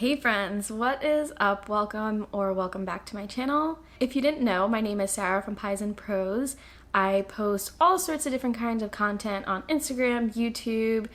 Hey friends, what is up? Welcome back to my channel. If you didn't know, my name is Sarah from Pies and Pros. I post all sorts of different kinds of content on Instagram, YouTube,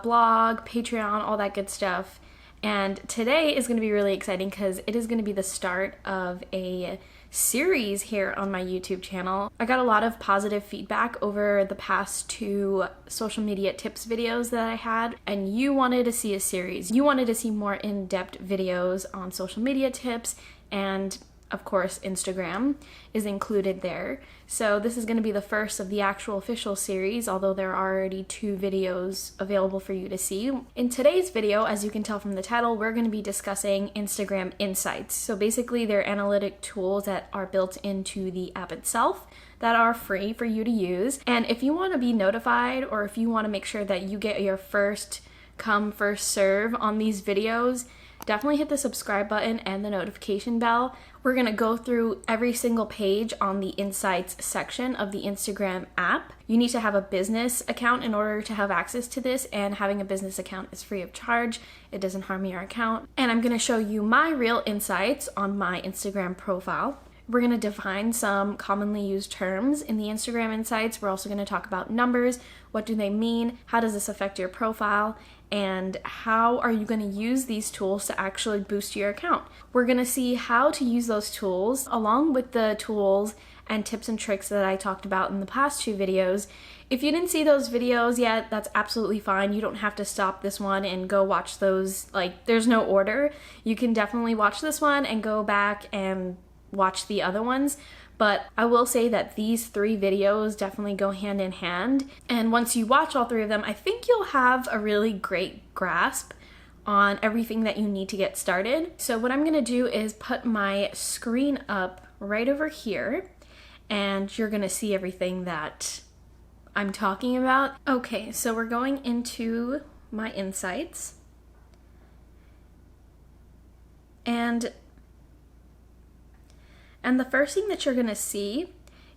blog, Patreon, all that good stuff. And today is going to be really exciting because it is going to be the start of a series here on my YouTube channel. I got a lot of positive feedback over the past two social media tips videos that I had, and you wanted to see a series. You wanted to see more in-depth videos on social media tips, and of course Instagram is included there. So this is going to be the first of the actual official series, although there are already two videos available for you to see. In today's video, as you can tell from the title, we're going to be discussing Instagram Insights. So basically they're analytic tools that are built into the app itself that are free for you to use. And if you want to be notified, or if you want to make sure that you get your first come, first serve on these videos, definitely hit the subscribe button and the notification bell. We're going to go through every single page on the Insights section of the Instagram app. You need to have a business account in order to have access to this, and having a business account is free of charge. It doesn't harm your account. And I'm going to show you my real insights on my Instagram profile. We're going to define some commonly used terms in the Instagram Insights. We're also going to talk about numbers. What do they mean? How does this affect your profile? And how are you going to use these tools to actually boost your account? We're going to see how to use those tools along with the tools and tips and tricks that I talked about in the past two videos. If you didn't see those videos yet, that's absolutely fine. You don't have to stop this one and go watch those. Like, there's no order. You can definitely watch this one and go back and watch the other ones. But I will say that these three videos definitely go hand in hand. And once you watch all three of them, I think you'll have a really great grasp on everything that you need to get started. So what I'm gonna do is put my screen up right over here, and you're gonna see everything that I'm talking about. Okay, so we're going into my insights. And the first thing that you're gonna see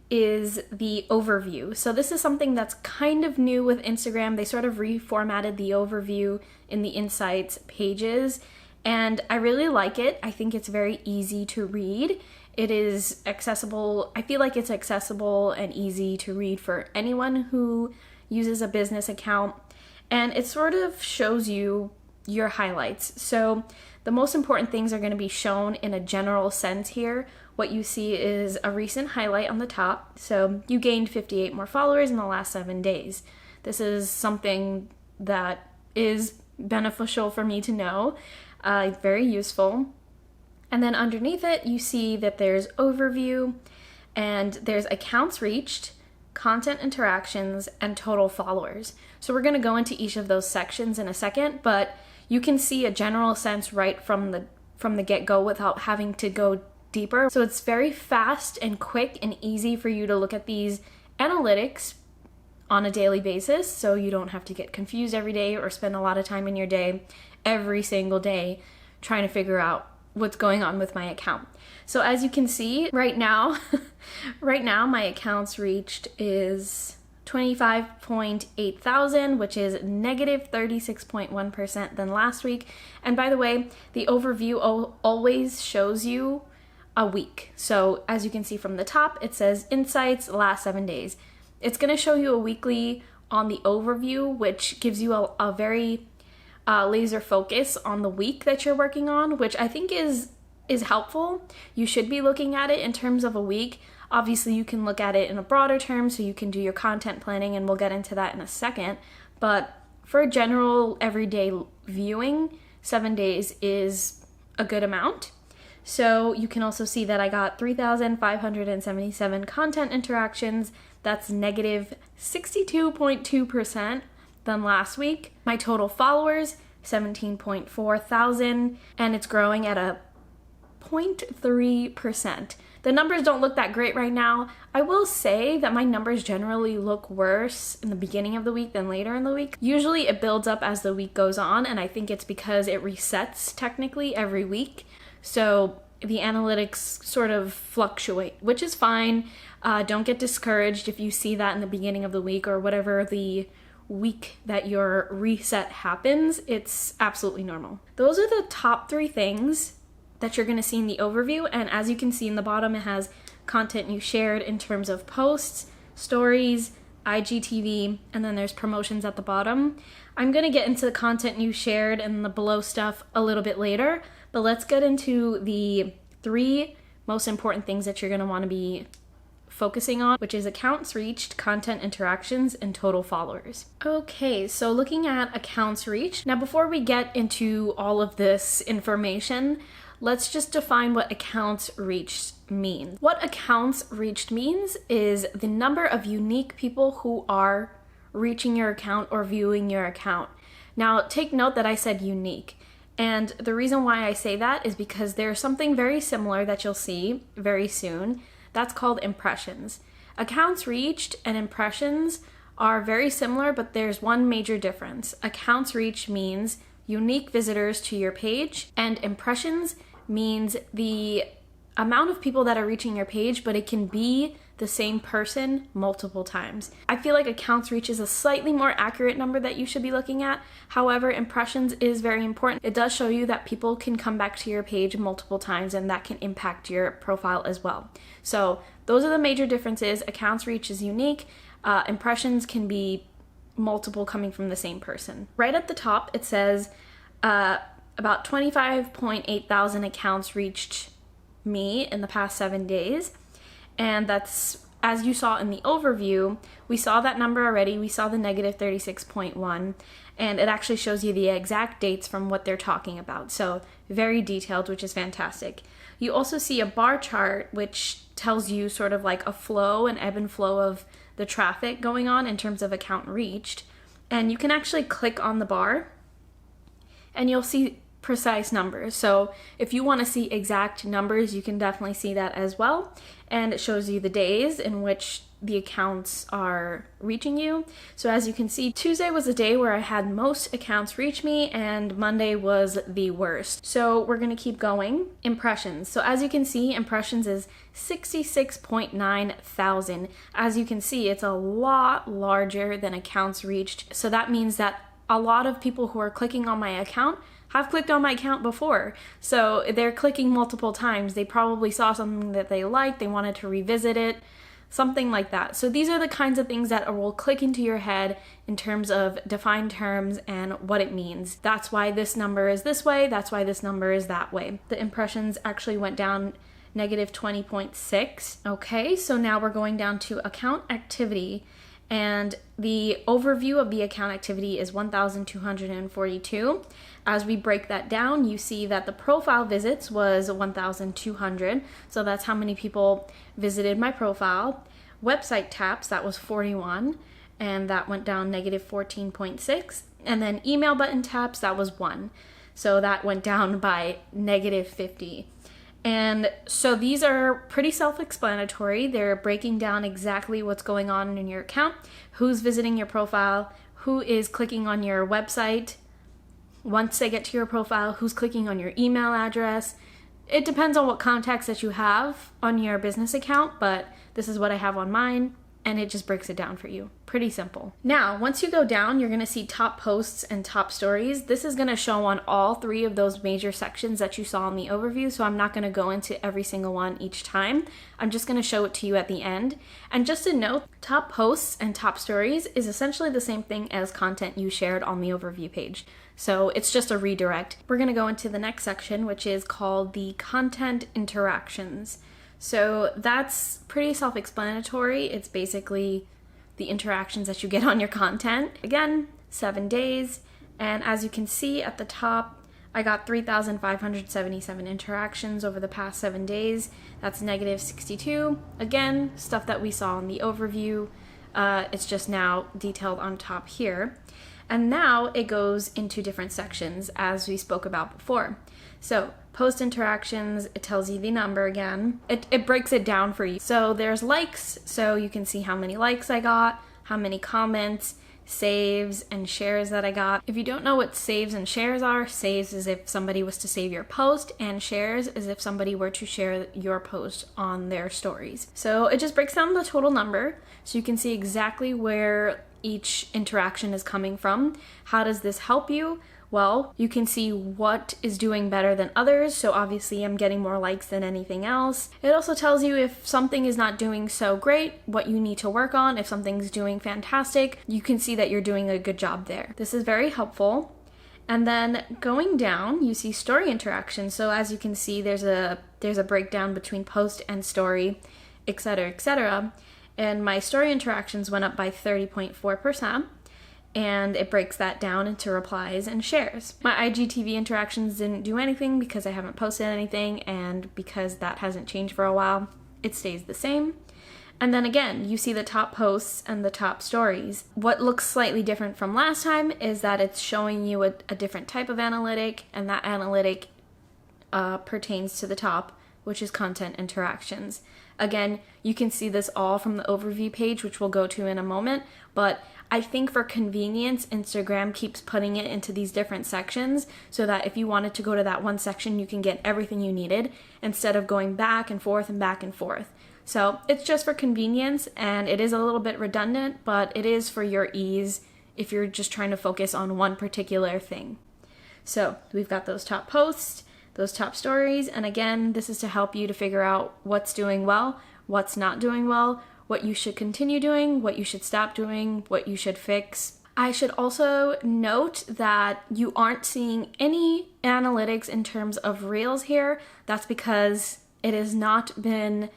is the overview. So this is something that's kind of new with Instagram. They sort of reformatted the overview in the Insights pages, and I really like it. I think it's very easy to read. It is accessible. I feel like it's accessible and easy to read for anyone who uses a business account, and it sort of shows you your highlights. So the most important things are going to be shown in a general sense here. What you see is a recent highlight on the top. So you gained 58 more followers in the last 7 days. This is something that is beneficial for me to know, very useful. And then underneath it, you see that there's overview, and there's accounts reached, content interactions, and total followers. So we're going to go into each of those sections in a second, but you can see a general sense right from the get-go without having to go deeper. So it's very fast and quick and easy for you to look at these analytics on a daily basis, so you don't have to get confused every day or spend a lot of time in your day every single day trying to figure out what's going on with my account. So as you can see right now, my accounts reached is 25.8 thousand, which is negative 36.1% than last week. And by the way, the overview always shows you a week. So as you can see from the top, it says Insights last 7 days. It's going to show you a weekly on the overview, which gives you a very laser focus on the week that you're working on, which I think is helpful. You should be looking at it in terms of a week. Obviously, you can look at it in a broader term, so you can do your content planning, and we'll get into that in a second. But for general everyday viewing, 7 days is a good amount. So you can also see that I got 3,577 content interactions. That's negative 62.2% than last week. My total followers, 17.4 thousand, and it's growing at a 0.3%. The numbers don't look that great right now. I will say that my numbers generally look worse in the beginning of the week than later in the week. Usually it builds up as the week goes on, and I think it's because it resets technically every week. So the analytics sort of fluctuate, which is fine. Don't get discouraged if you see that in the beginning of the week or whatever the week that your reset happens, it's absolutely normal. Those are the top 3 things that you're going to see in the overview. And as you can see in the bottom, it has content you shared in terms of posts, stories, IGTV, and then there's promotions at the bottom. I'm going to get into the content you shared and the below stuff a little bit later, but let's get into the 3 most important things that you're going to want to be focusing on, which is accounts reached, content interactions, and total followers. Okay, so looking at accounts reached. Now, before we get into all of this information, let's just define what accounts reached means. What accounts reached means is the number of unique people who are reaching your account or viewing your account. Now, take note that I said unique. And the reason why I say that is because there's something very similar that you'll see very soon. That's called impressions. Accounts reached and impressions are very similar, but there's one major difference. Accounts reached means unique visitors to your page, and impressions means the amount of people that are reaching your page, but it can be the same person multiple times. I feel like accounts reach is a slightly more accurate number that you should be looking at. However, impressions is very important. It does show you that people can come back to your page multiple times, and that can impact your profile as well. So those are the major differences. Accounts reach is unique. Impressions can be multiple coming from the same person. Right at the top, it says about 25.8 thousand accounts reached me in the past 7 days. And that's, as you saw in the overview, we saw that number already. We saw the negative 36.1, and it actually shows you the exact dates from what they're talking about. So very detailed, which is fantastic. You also see a bar chart, which tells you sort of like a flow, an ebb and flow of the traffic going on in terms of account reached. And you can actually click on the bar and you'll see precise numbers. So if you want to see exact numbers, you can definitely see that as well. And it shows you the days in which the accounts are reaching you. So as you can see, Tuesday was the day where I had most accounts reach me, and Monday was the worst. So we're going to keep going. Impressions. So as you can see, impressions is 66.9 thousand. As you can see, it's a lot larger than accounts reached. So that means that a lot of people who are clicking on my account have clicked on my account before. So they're clicking multiple times. They probably saw something that they liked, they wanted to revisit it, something like that. So these are the kinds of things that will click into your head in terms of defined terms and what it means. That's why this number is this way, that's why this number is that way. The impressions actually went down negative 20.6. Okay, so now we're going down to account activity. And the overview of the account activity is 1,242. As we break that down, you see that the profile visits was 1,200. So that's how many people visited my profile. Website taps, that was 41. And that went down negative 14.6. And then email button taps, that was 1. So that went down by negative 50. And so these are pretty self-explanatory. They're breaking down exactly what's going on in your account, who's visiting your profile, who is clicking on your website. Once they get to your profile, who's clicking on your email address. It depends on what contacts that you have on your business account, but this is what I have on mine, and it just breaks it down for you. Pretty simple. Now, once you go down, you're going to see top posts and top stories. This is going to show on all 3 of those major sections that you saw in the overview, so I'm not going to go into every single one each time. I'm just going to show it to you at the end. And just a note, top posts and top stories is essentially the same thing as content you shared on the overview page. So it's just a redirect. We're going to go into the next section, which is called the content interactions. So that's pretty self-explanatory. It's basically the interactions that you get on your content. Again, 7 days. And as you can see at the top, I got 3,577 interactions over the past 7 days. That's negative 62. Again, stuff that we saw in the overview. It's just now detailed on top here. And now it goes into different sections as we spoke about before. So post interactions, it tells you the number again. It breaks it down for you. So there's likes, so you can see how many likes I got, how many comments, saves, and shares that I got. If you don't know what saves and shares are, saves is if somebody was to save your post, and shares is if somebody were to share your post on their stories. So it just breaks down the total number, so you can see exactly where each interaction is coming from. How does this help you? Well, you can see what is doing better than others, so obviously I'm getting more likes than anything else. It also tells you if something is not doing so great, what you need to work on. If something's doing fantastic, you can see that you're doing a good job there. This is very helpful. And then going down, you see story interactions. So as you can see, there's a breakdown between post and story, etc., etc. And my story interactions went up by 30.4%. And it breaks that down into replies and shares. My IGTV interactions didn't do anything because I haven't posted anything, and because that hasn't changed for a while, it stays the same. And then again, you see the top posts and the top stories. What looks slightly different from last time is that it's showing you a different type of analytic, and that analytic pertains to the top, which is content interactions. Again, you can see this all from the overview page, which we'll go to in a moment, but I think for convenience, Instagram keeps putting it into these different sections so that if you wanted to go to that one section, you can get everything you needed instead of going back and forth and back and forth. So it's just for convenience, and it is a little bit redundant, but it is for your ease if you're just trying to focus on one particular thing. So we've got those top posts, those top stories, and again, this is to help you to figure out what's doing well, what's not doing well, what you should continue doing, what you should stop doing, what you should fix. I should also note that you aren't seeing any analytics in terms of Reels here. That's because it has not been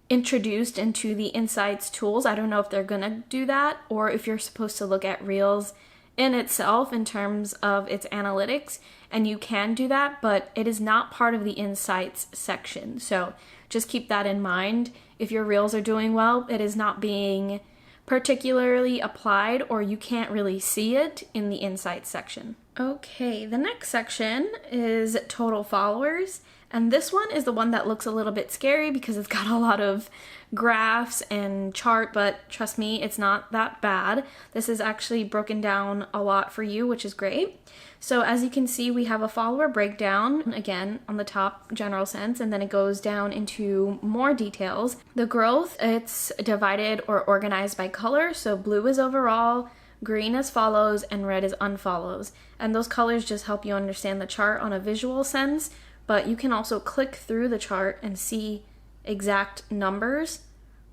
introduced into the Insights tools. I don't know if they're gonna do that, or if you're supposed to look at Reels in itself in terms of its analytics, and you can do that, but it is not part of the Insights section. So just keep that in mind. If your Reels are doing well, it is not being particularly applied, or you can't really see it in the Insights section. Okay, the next section is total followers. And this one is the one that looks a little bit scary because it's got a lot of graphs and chart, but trust me, it's not that bad. This is actually broken down a lot for you, which is great. So as you can see, we have a follower breakdown, again, on the top general sense, and then it goes down into more details. The growth, it's divided or organized by color. So blue is overall, green is follows, and red is unfollows. And those colors just help you understand the chart on a visual sense, but you can also click through the chart and see exact numbers,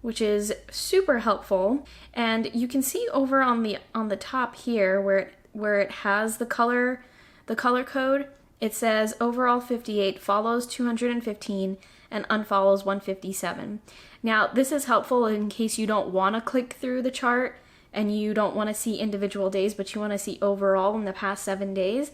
which is super helpful. And you can see over on the top here where it has the color code, it says overall 58, follows 215, and unfollows 157. Now this is helpful in case you don't want to click through the chart and you don't want to see individual days, but you want to see overall in the past 7 days.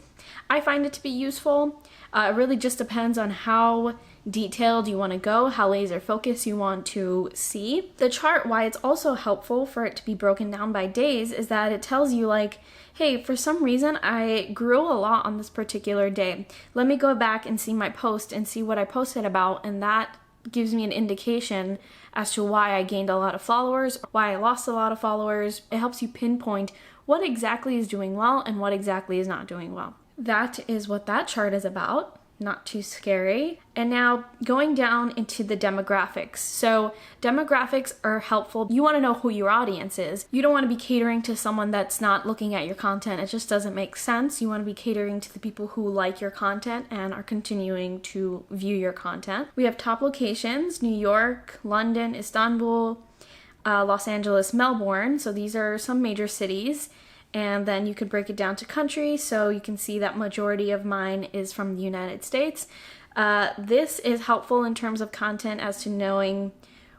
I find it to be useful. It really just depends on how detailed you want to go, how laser focused you want to see. The chart, why it's also helpful for it to be broken down by days, is that it tells you like, hey, for some reason I grew a lot on this particular day. Let me go back and see my post and see what I posted about, and that gives me an indication as to why I gained a lot of followers, why I lost a lot of followers. It helps you pinpoint what exactly is doing well and what exactly is not doing well. That is what that chart is about. Not too scary. And now going down into the demographics. So demographics are helpful. You want to know who your audience is. You don't want to be catering to someone that's not looking at your content. It just doesn't make sense. You want to be catering to the people who like your content and are continuing to view your content. We have top locations: New York, London, Istanbul, Los Angeles, Melbourne. So these are some major cities. And then you could break it down to country, so you can see that majority of mine is from the United States. This is helpful in terms of content as to knowing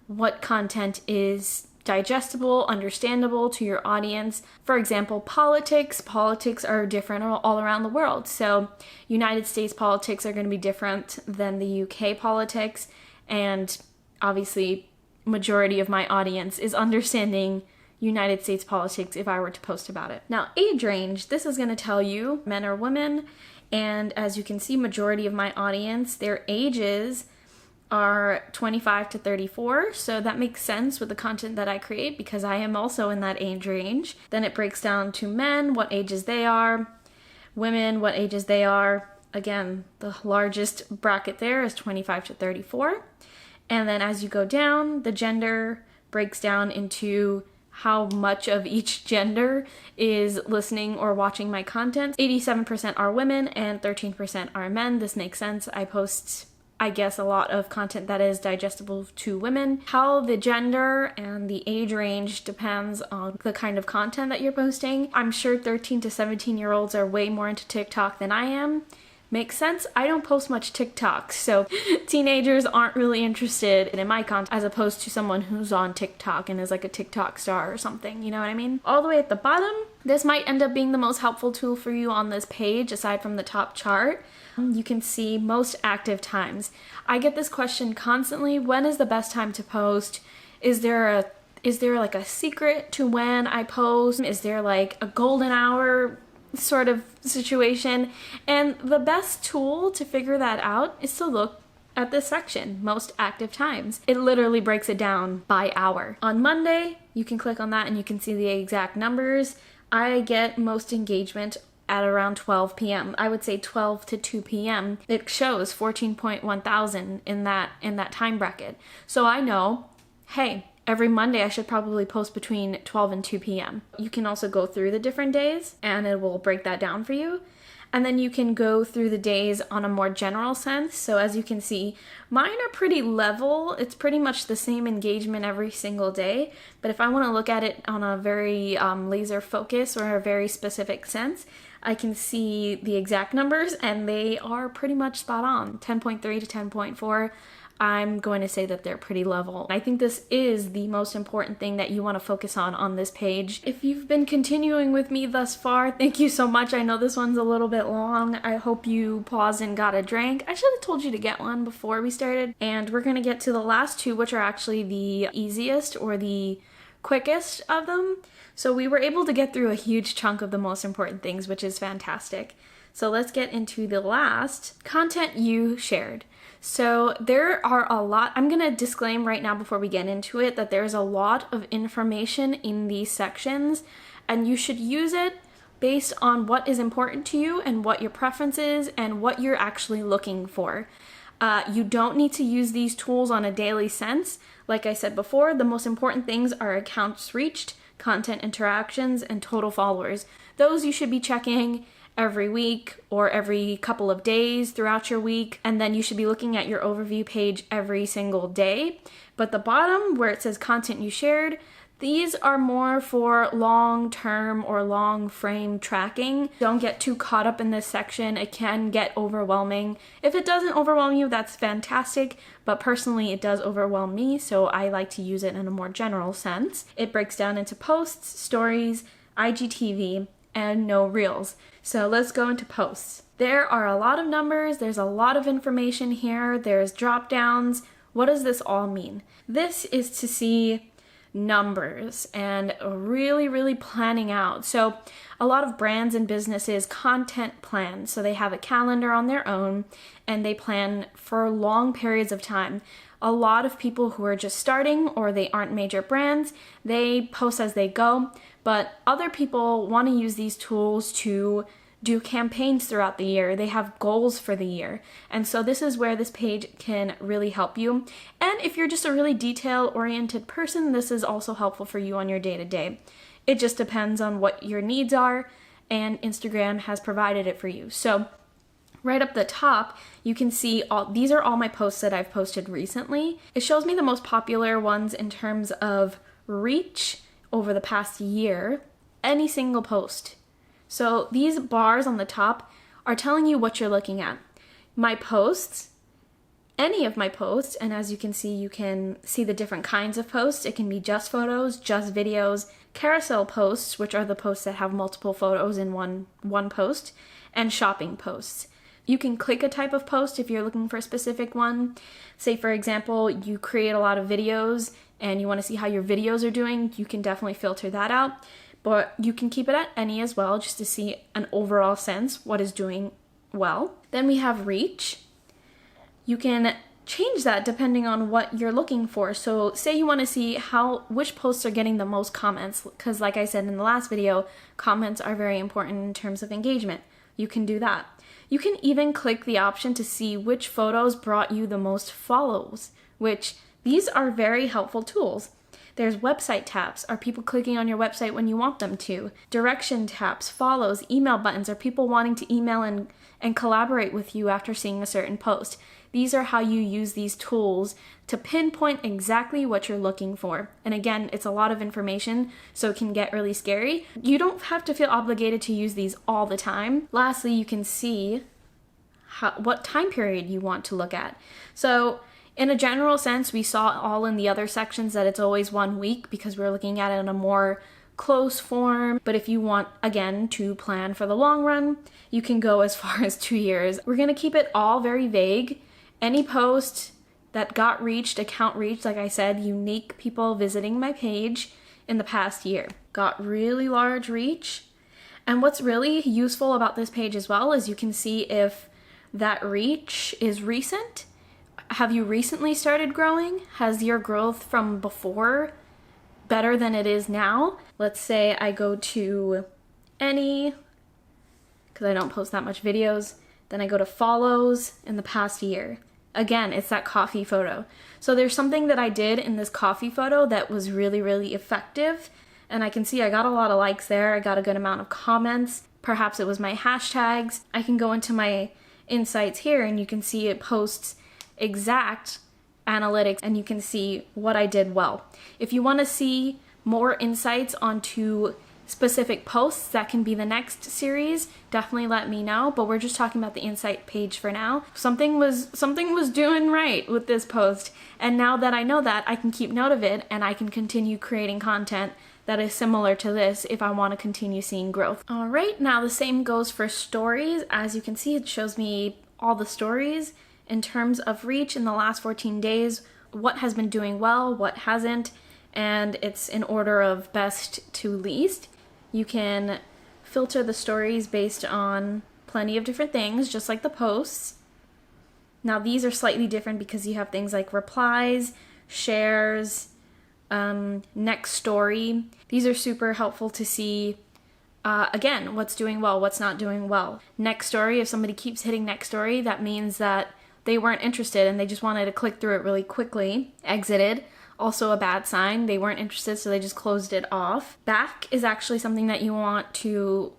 what content is digestible, understandable to your audience. For example, politics. Politics are different all around the world. So United States politics are going to be different than the UK politics, and obviously majority of my audience is understanding United States politics if I were to post about it. Now, age range, this is going to tell you men or women, and as you can see, majority of my audience, their ages are 25 to 34, so that makes sense with the content that I create because I am also in that age range. Then it breaks down to men, what ages they are, women, what ages they are. Again, the largest bracket there is 25 to 34. And then as you go down, the gender breaks down into how much of each gender is listening or watching my content. 87% are women and 13% are men. This makes sense. I post, I guess, a lot of content that is digestible to women. How the gender and the age range depends on the kind of content that you're posting. I'm sure 13 to 17-year-olds are way more into TikTok than I am. Makes sense. I don't post much TikTok, so teenagers aren't really interested in my content as opposed to someone who's on TikTok and is like a TikTok star or something, you know what I mean? All the way at the bottom, this might end up being the most helpful tool for you on this page aside from the top chart. You can see most active times. I get this question constantly: when is the best time to post? Is there like a secret to when I post? Is there like a golden hour sort of situation? And the best tool to figure that out is to look at this section, most active times. It literally breaks it down by hour. On Monday, you can click on that and you can see the exact numbers. I get most engagement at around 12 p.m. I would say 12 to 2 p.m. It shows 14.1 thousand in that time bracket. So I know, hey, every Monday I should probably post between 12 and 2 p.m. You can also go through the different days and it will break that down for you. And then you can go through the days on a more general sense. So as you can see, mine are pretty level. It's pretty much the same engagement every single day. But if I want to look at it on a very laser focus or a very specific sense, I can see the exact numbers and they are pretty much spot on. 10.3 to 10.4. I'm going to say that they're pretty level. I think this is the most important thing that you want to focus on this page. If you've been continuing with me thus far, thank you so much. I know this one's a little bit long. I hope you paused and got a drink. I should have told you to get one before we started. And we're going to get to the last two, which are actually the easiest or the quickest of them. So we were able to get through a huge chunk of the most important things, which is fantastic. So let's get into the last, content you shared. So there are a lot, I'm going to disclaim right now before we get into it that there's a lot of information in these sections and you should use it based on what is important to you and what your preference is and what you're actually looking for. You don't need to use these tools on a daily sense. Like I said before, the most important things are accounts reached, content interactions, and total followers. Those you should be checking every week or every couple of days throughout your week, and then you should be looking at your overview page every single day. But the bottom where it says content you shared, these are more for long-term or long frame tracking. Don't get too caught up in this section. It can get overwhelming. If it doesn't overwhelm you, that's fantastic, but personally it does overwhelm me, so I like to use it in a more general sense. It breaks down into posts, stories, IGTV, and no reels. So let's go into posts. There are a lot of numbers, there's a lot of information here, there's drop downs. What does this all mean? This is to see numbers and really planning out. So a lot of brands and businesses content plan. So they have a calendar on their own and they plan for long periods of time. A lot of people who are just starting or they aren't major brands, they post as they go, but other people want to use these tools to do campaigns throughout the year. They have goals for the year. And so this is where this page can really help you. And if you're just a really detail-oriented person, this is also helpful for you on your day-to-day. It just depends on what your needs are, and Instagram has provided it for you. So right up the top, you can see these are all my posts that I've posted recently. It shows me the most popular ones in terms of reach over the past year, any single post. So these bars on the top are telling you what you're looking at. My posts, any of my posts, and as you can see the different kinds of posts. It can be just photos, just videos, carousel posts, which are the posts that have multiple photos in one post, and shopping posts. You can click a type of post if you're looking for a specific one. Say, for example, you create a lot of videos and you want to see how your videos are doing, you can definitely filter that out. But you can keep it at any as well, just to see an overall sense what is doing well. Then we have reach. You can change that depending on what you're looking for. So say you want to see which posts are getting the most comments, because like I said in the last video, comments are very important in terms of engagement. You can do that. You can even click the option to see which photos brought you the most follows, which these are very helpful tools. There's website taps. Are people clicking on your website when you want them to? Direction taps, follows, email buttons. Are people wanting to email and collaborate with you after seeing a certain post? These are how you use these tools to pinpoint exactly what you're looking for. And again, it's a lot of information, so it can get really scary. You don't have to feel obligated to use these all the time. Lastly, you can see what time period you want to look at. So in a general sense, we saw all in the other sections that it's always 1 week because we're looking at it in a more close form. But if you want, again, to plan for the long run, you can go as far as 2 years. We're gonna keep it all very vague. Any post that got reached, account reached, like I said, unique people visiting my page in the past year, got really large reach. And what's really useful about this page as well is you can see if that reach is recent. Have you recently started growing? Has your growth from before better than it is now? Let's say I go to any, because I don't post that much videos, then I go to follows in the past year. Again, it's that coffee photo. So there's something that I did in this coffee photo that was really, really effective. And I can see I got a lot of likes there. I got a good amount of comments. Perhaps it was my hashtags. I can go into my insights here and you can see it posts exact analytics and you can see what I did well. If you want to see more insights onto specific posts, that can be the next series. Definitely let me know, but we're just talking about the insight page for now. Something was doing right with this post, and now that I know that, I can keep note of it and I can continue creating content that is similar to this if I want to continue seeing growth. All right, now the same goes for stories. As you can see, it shows me all the stories in terms of reach in the last 14 days, what has been doing well, what hasn't, and it's in order of best to least. You can filter the stories based on plenty of different things, just like the posts. Now these are slightly different because you have things like replies, shares, next story. These are super helpful to see, again, what's doing well, what's not doing well. Next story, if somebody keeps hitting next story, that means that they weren't interested and they just wanted to click through it really quickly, exited. Also a bad sign, they weren't interested, so they just closed it off. Back is actually something that you want to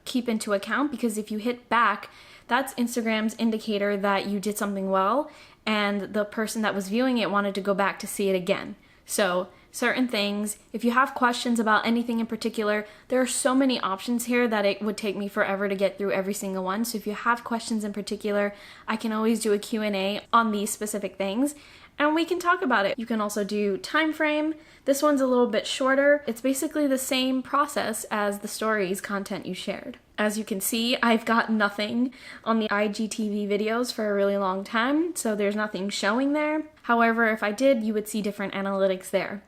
keep into account, because if you hit back, that's Instagram's indicator that you did something well and the person that was viewing it wanted to go back to see it again. So certain things, if you have questions about anything in particular, there are so many options here that it would take me forever to get through every single one. So if you have questions in particular, I can always do a Q&A on these specific things and we can talk about it. You can also do time frame. This one's a little bit shorter. It's basically the same process as the stories content you shared. As you can see, I've got nothing on the IGTV videos for a really long time, so there's nothing showing there. However, if I did, you would see different analytics there.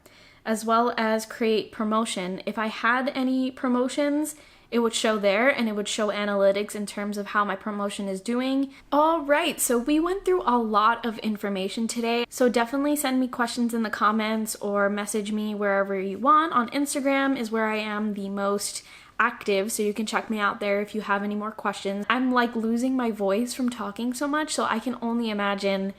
As well as create promotion. If I had any promotions, it would show there and it would show analytics in terms of how my promotion is doing. All right, so we went through a lot of information today. So definitely send me questions in the comments or message me wherever you want. On Instagram is where I am the most active, so you can check me out there if you have any more questions. I'm like losing my voice from talking so much, so I can only imagine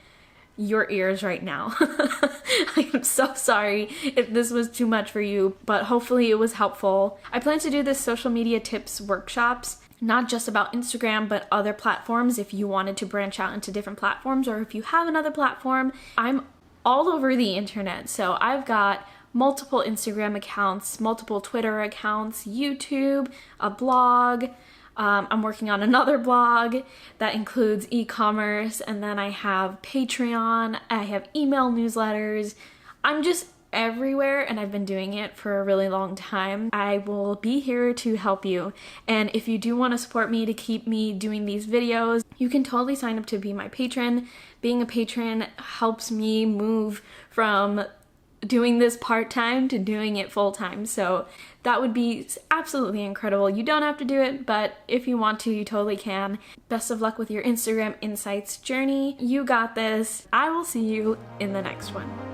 your ears right now. I am so sorry if this was too much for you, but hopefully it was helpful. I plan to do this social media tips workshops, not just about Instagram, but other platforms if you wanted to branch out into different platforms, or if you have another platform. I'm all over the internet, so I've got multiple Instagram accounts, multiple Twitter accounts, YouTube, a blog. I'm working on another blog that includes e-commerce, and then I have Patreon, I have email newsletters. I'm just everywhere and I've been doing it for a really long time. I will be here to help you, and if you do want to support me to keep me doing these videos, you can totally sign up to be my patron. Being a patron helps me move from doing this part-time to doing it full-time, so that would be absolutely incredible. You don't have to do it, but if you want to, you totally can. Best of luck with your Instagram Insights journey. You got this. I will see you in the next one.